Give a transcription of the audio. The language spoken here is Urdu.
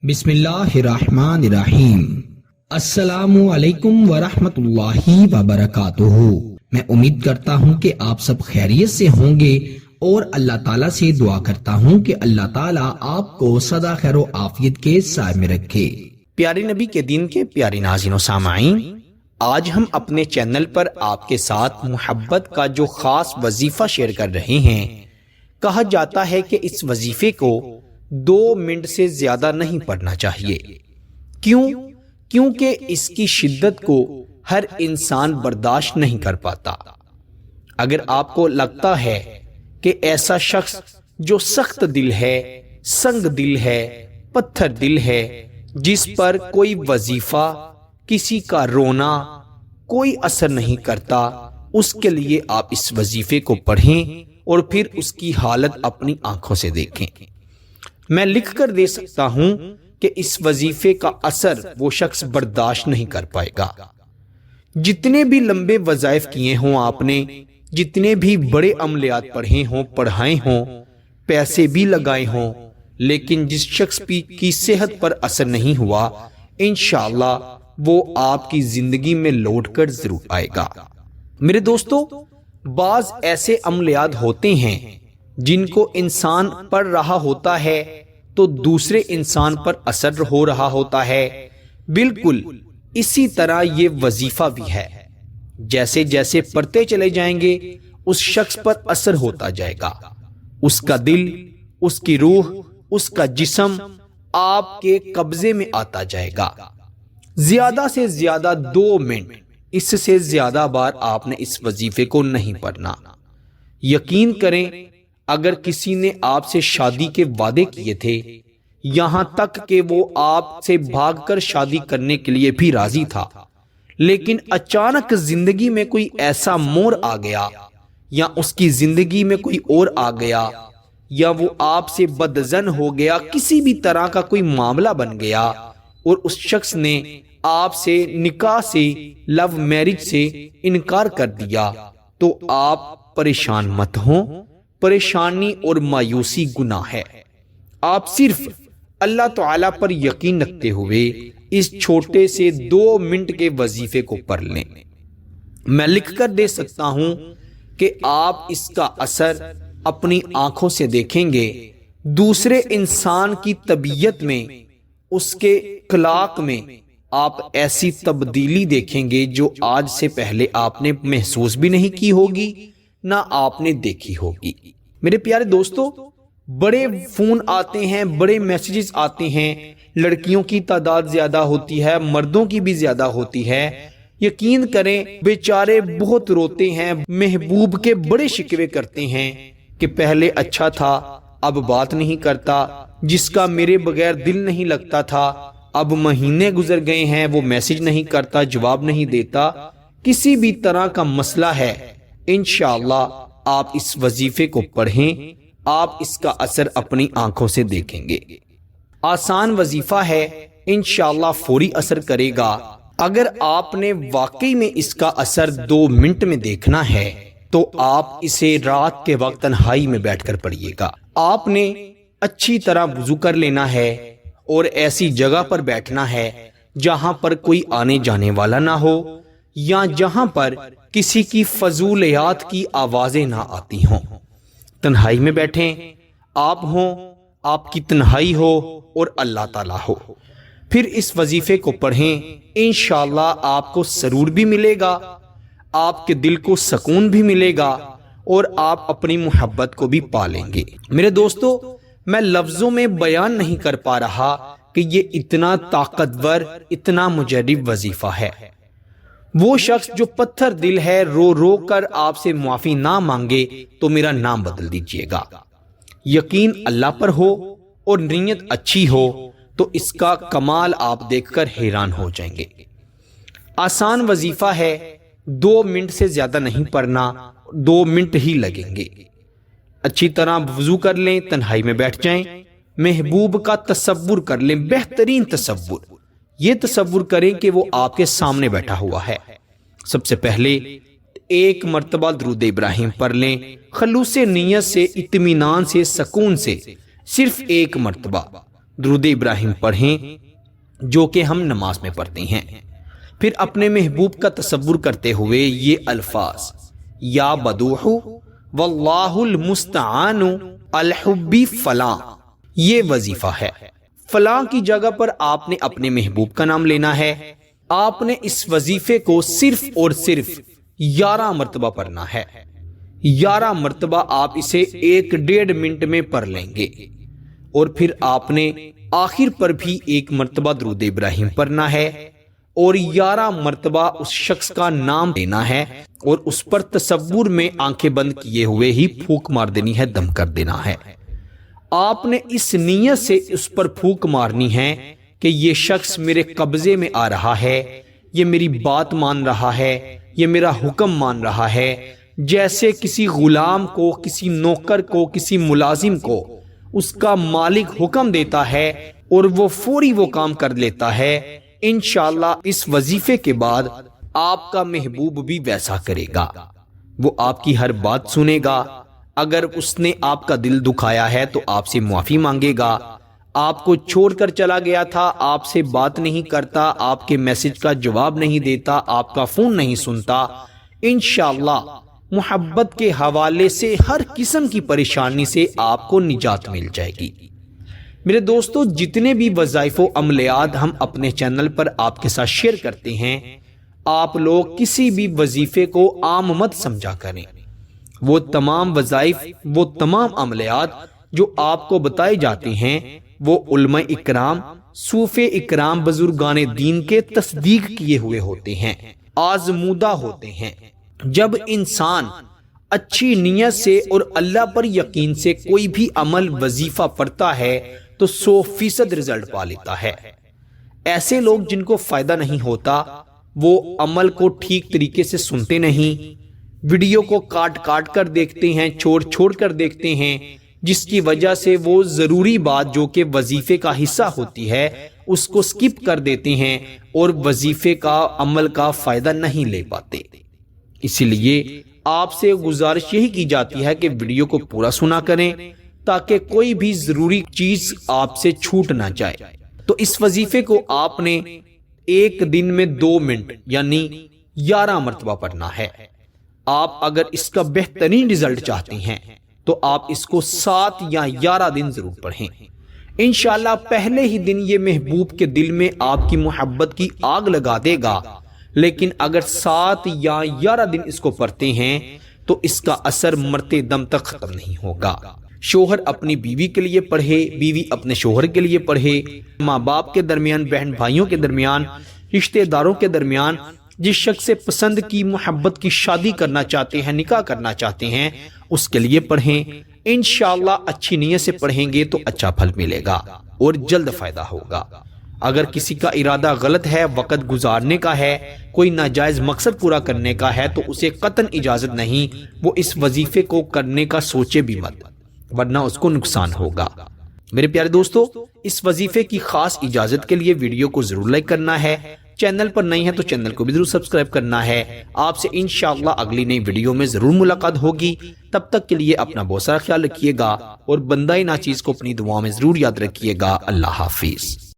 بسم اللہ الرحمن الرحیم۔ السلام علیکم ورحمۃ اللہ وبرکاتہ۔ میں امید کرتا ہوں کہ آپ سب خیریت سے ہوں گے اور اللہ تعالیٰ سے دعا کرتا ہوں کہ اللہ تعالیٰ آپ کو سدا خیر و عافیت کے سائے میں رکھے۔ پیارے نبی کے دین کے پیارے ناظرین و سامعین، آج ہم اپنے چینل پر آپ کے ساتھ محبت کا جو خاص وظیفہ شیئر کر رہے ہیں۔ کہا جاتا ہے کہ اس وظیفے کو 2 منٹ سے زیادہ نہیں پڑھنا چاہیے۔ کیونکہ اس کی شدت کو ہر انسان برداشت نہیں کر پاتا۔ اگر آپ کو لگتا ہے کہ ایسا شخص جو سخت دل ہے، سنگ دل ہے، پتھر دل ہے، جس پر کوئی وظیفہ، کسی کا رونا کوئی اثر نہیں کرتا، اس کے لیے آپ اس وظیفے کو پڑھیں اور پھر اس کی حالت اپنی آنکھوں سے دیکھیں۔ میں لکھ کر دے سکتا ہوں کہ اس وظیفے کا اثر وہ شخص برداشت نہیں کر پائے گا۔ جتنے بھی لمبے وظائف کیے ہوں آپ نے، جتنے بھی بڑے عملیات پڑھے ہوں، پڑھائے ہوں، پیسے بھی لگائے ہوں، لیکن جس شخص کی صحت پر اثر نہیں ہوا، انشاءاللہ وہ آپ کی زندگی میں لوٹ کر ضرور آئے گا۔ میرے دوستو، بعض ایسے عملیات ہوتے ہیں جن کو انسان پڑھ رہا ہوتا ہے تو دوسرے انسان پر اثر ہو رہا ہوتا ہے۔ بالکل اسی طرح یہ وظیفہ بھی ہے۔ جیسے جیسے پڑھتے چلے جائیں گے، اس شخص پر اثر ہوتا جائے گا۔ اس کا دل، اس کی روح، اس کا جسم آپ کے قبضے میں آتا جائے گا۔ زیادہ سے زیادہ 2 منٹ، اس سے زیادہ بار آپ نے اس وظیفے کو نہیں پڑھنا۔ یقین کریں، اگر کسی نے آپ سے شادی کے وعدے کیے تھے، یہاں تک کہ وہ آپ سے بھاگ کر شادی کرنے کے لیے بھی راضی تھا، لیکن اچانک زندگی میں کوئی ایسا موڑ آ گیا، یا اس کی زندگی میں کوئی اور آ گیا، یا وہ آپ سے بدظن ہو گیا، کسی بھی طرح کا کوئی معاملہ بن گیا اور اس شخص نے آپ سے نکاح سے، لو میرج سے انکار کر دیا، تو آپ پریشان مت ہوں۔ پریشانی اور مایوسی گناہ ہے۔ آپ صرف اللہ تعالیٰ پر یقین رکھتے ہوئے اس چھوٹے سے 2 منٹ کے وظیفے کو پڑھ لیں۔ میں لکھ کر دے سکتا ہوں کہ آپ اس کا اثر اپنی آنکھوں سے دیکھیں گے۔ دوسرے انسان کی طبیعت میں، اس کے اخلاق میں آپ ایسی تبدیلی دیکھیں گے جو آج سے پہلے آپ نے محسوس بھی نہیں کی ہوگی، نہ آپ نے دیکھی ہوگی۔ میرے پیارے دوستو، بڑے فون آتے ہیں، بڑے میسیجز آتے ہیں، لڑکیوں کی تعداد زیادہ ہوتی ہے، مردوں کی بھی زیادہ ہوتی ہے۔ یقین کریں، بیچارے بہت روتے ہیں، محبوب کے بڑے شکوے کرتے ہیں کہ پہلے اچھا تھا، اب بات نہیں کرتا، جس کا میرے بغیر دل نہیں لگتا تھا، اب مہینے گزر گئے ہیں، وہ میسج نہیں کرتا، جواب نہیں دیتا۔ کسی بھی طرح کا مسئلہ ہے، انشاءاللہ آپ اس وظیفے کو پڑھیں، آپ اس کا اثر اپنی آنکھوں سے دیکھیں گے۔ آسان وظیفہ ہے، انشاءاللہ فوری اثر کرے گا۔ اگر آپ نے واقعی میں اس کا اثر 2 منٹ میں دیکھنا ہے تو آپ اسے رات کے وقت تنہائی میں بیٹھ کر پڑھیے گا۔ آپ نے اچھی طرح وضو کر لینا ہے اور ایسی جگہ پر بیٹھنا ہے جہاں پر کوئی آنے جانے والا نہ ہو، یا جہاں پر کسی کی فضولیات کی آوازیں نہ آتی ہوں۔ تنہائی میں بیٹھیں، آپ ہوں، آپ کی تنہائی ہو اور اللہ تعالیٰ ہو۔ پھر اس وظیفے کو پڑھیں، انشاءاللہ آپ کو سرور بھی ملے گا، آپ کے دل کو سکون بھی ملے گا، اور آپ اپنی محبت کو بھی پالیں گے۔ میرے دوستو، میں لفظوں میں بیان نہیں کر پا رہا کہ یہ اتنا طاقتور، اتنا مجرب وظیفہ ہے۔ وہ شخص جو پتھر دل ہے، رو رو کر آپ سے معافی نہ مانگے تو میرا نام بدل دیجئے گا۔ یقین اللہ پر ہو اور نیت اچھی ہو تو اس کا کمال آپ دیکھ کر حیران ہو جائیں گے۔ آسان وظیفہ ہے، 2 منٹ سے زیادہ نہیں پڑھنا، 2 منٹ ہی لگیں گے۔ اچھی طرح وضو کر لیں، تنہائی میں بیٹھ جائیں، محبوب کا تصور کر لیں، بہترین تصور۔ یہ تصور کریں کہ وہ آپ کے سامنے بیٹھا ہوا ہے۔ سب سے پہلے 1 مرتبہ درود ابراہیم پڑھ لیں، خلوص نیت سے، اطمینان سے، سکون سے، صرف 1 مرتبہ۔ درود ابراہیم پڑھیں جو کہ ہم نماز میں پڑھتے ہیں۔ پھر اپنے محبوب کا تصور کرتے ہوئے یہ الفاظ یا بدوح واللہ المستعان الحبی فلاں، یہ وظیفہ ہے۔ فلاں کی جگہ پر آپ نے اپنے محبوب کا نام لینا ہے۔ آپ نے اس وظیفے کو صرف اور صرف 11 مرتبہ پڑھنا ہے۔ 11 مرتبہ آپ اسے 1.5 منٹ میں پڑھ لیں گے، اور پھر آپ نے آخر پر بھی 1 مرتبہ درود ابراہیم پڑھنا ہے، اور 11 مرتبہ اس شخص کا نام لینا ہے، اور اس پر تصور میں آنکھیں بند کیے ہوئے ہی پھونک مار دینی ہے، دم کر دینا ہے۔ آپ نے اس نیت سے اس پر پھونک مارنی ہے کہ یہ شخص میرے قبضے میں آ رہا ہے، یہ میری بات مان رہا ہے، یہ میرا حکم مان رہا ہے، جیسے کسی غلام کو، کسی نوکر کو، کسی ملازم کو اس کا مالک حکم دیتا ہے اور وہ فوری وہ کام کر لیتا ہے۔ انشاءاللہ اس وظیفے کے بعد آپ کا محبوب بھی ویسا کرے گا، وہ آپ کی ہر بات سنے گا۔ اگر اس نے آپ کا دل دکھایا ہے تو آپ سے معافی مانگے گا، آپ کو چھوڑ کر چلا گیا تھا، آپ سے بات نہیں کرتا، آپ کے میسج کا جواب نہیں دیتا، آپ کا فون نہیں سنتا، انشاءاللہ محبت کے حوالے سے ہر قسم کی پریشانی سے آپ کو نجات مل جائے گی۔ میرے دوستو، جتنے بھی وظائف و عملیات ہم اپنے چینل پر آپ کے ساتھ شیئر کرتے ہیں، آپ لوگ کسی بھی وظیفے کو عام مت سمجھا کریں۔ وہ تمام وظائف، وہ تمام عملیات جو آپ کو بتائے جاتے ہیں، وہ علماء اکرام، صوفے اکرام، بزرگان دین کے تصدیق کیے ہوئے ہوتے ہیں، آزمودہ ہوتے ہیں۔ جب انسان اچھی نیت سے اور اللہ پر یقین سے کوئی بھی عمل وظیفہ پڑھتا ہے تو 100% رزلٹ پا لیتا ہے۔ ایسے لوگ جن کو فائدہ نہیں ہوتا، وہ عمل کو ٹھیک طریقے سے سنتے نہیں، ویڈیو کو کاٹ کاٹ کر دیکھتے ہیں، چھوڑ چھوڑ کر دیکھتے ہیں، جس کی وجہ سے وہ ضروری بات جو کہ وظیفے کا حصہ ہوتی ہے اس کو سکپ کر دیتے ہیں اور وظیفے کا عمل کا فائدہ نہیں لے پاتے۔ اسی لیے آپ سے گزارش یہی کی جاتی ہے کہ ویڈیو کو پورا سنا کریں تاکہ کوئی بھی ضروری چیز آپ سے چھوٹ نہ جائے۔ تو اس وظیفے کو آپ نے ایک دن میں 2 منٹ یعنی 11 مرتبہ پڑھنا ہے۔ آپ اگر اس کا بہترین رزلٹ چاہتے ہیں تو آپ اس کو 7 یا 11 دن ضرور پڑھیں۔ انشاءاللہ پہلے ہی دن یہ محبوب کے دل میں آپ کی محبت کی آگ لگا دے گا، لیکن اگر 7 یا 11 دن اس کو پڑھتے ہیں تو اس کا اثر مرتے دم تک ختم نہیں ہوگا۔ شوہر اپنی بیوی کے لیے پڑھے، بیوی اپنے شوہر کے لیے پڑھے، ماں باپ کے درمیان، بہن بھائیوں کے درمیان، رشتہ داروں کے درمیان، جس شخص سے پسند کی محبت کی شادی کرنا چاہتے ہیں، نکاح کرنا چاہتے ہیں، اس کے لیے پڑھیں۔ انشاءاللہ اچھی نیت سے پڑھیں گے تو اچھا پھل ملے گا اور جلد فائدہ ہوگا۔ اگر کسی کا ارادہ غلط ہے، وقت گزارنے کا ہے، کوئی ناجائز مقصد پورا کرنے کا ہے، تو اسے قطعاً اجازت نہیں، وہ اس وظیفے کو کرنے کا سوچے بھی مت، ورنہ اس کو نقصان ہوگا۔ میرے پیارے دوستو، اس وظیفے کی خاص اجازت کے لیے ویڈیو کو ضرور لائک کرنا ہے، چینل پر نہیں ہے تو چینل کو بھی ضرور سبسکرائب کرنا ہے۔ آپ سے انشاءاللہ اگلی نئی ویڈیو میں ضرور ملاقات ہوگی۔ تب تک کے لیے اپنا بہت سارا خیال رکھیے گا اور بندہ ناچیز کو اپنی دعاؤں میں ضرور یاد رکھیے گا۔ اللہ حافظ۔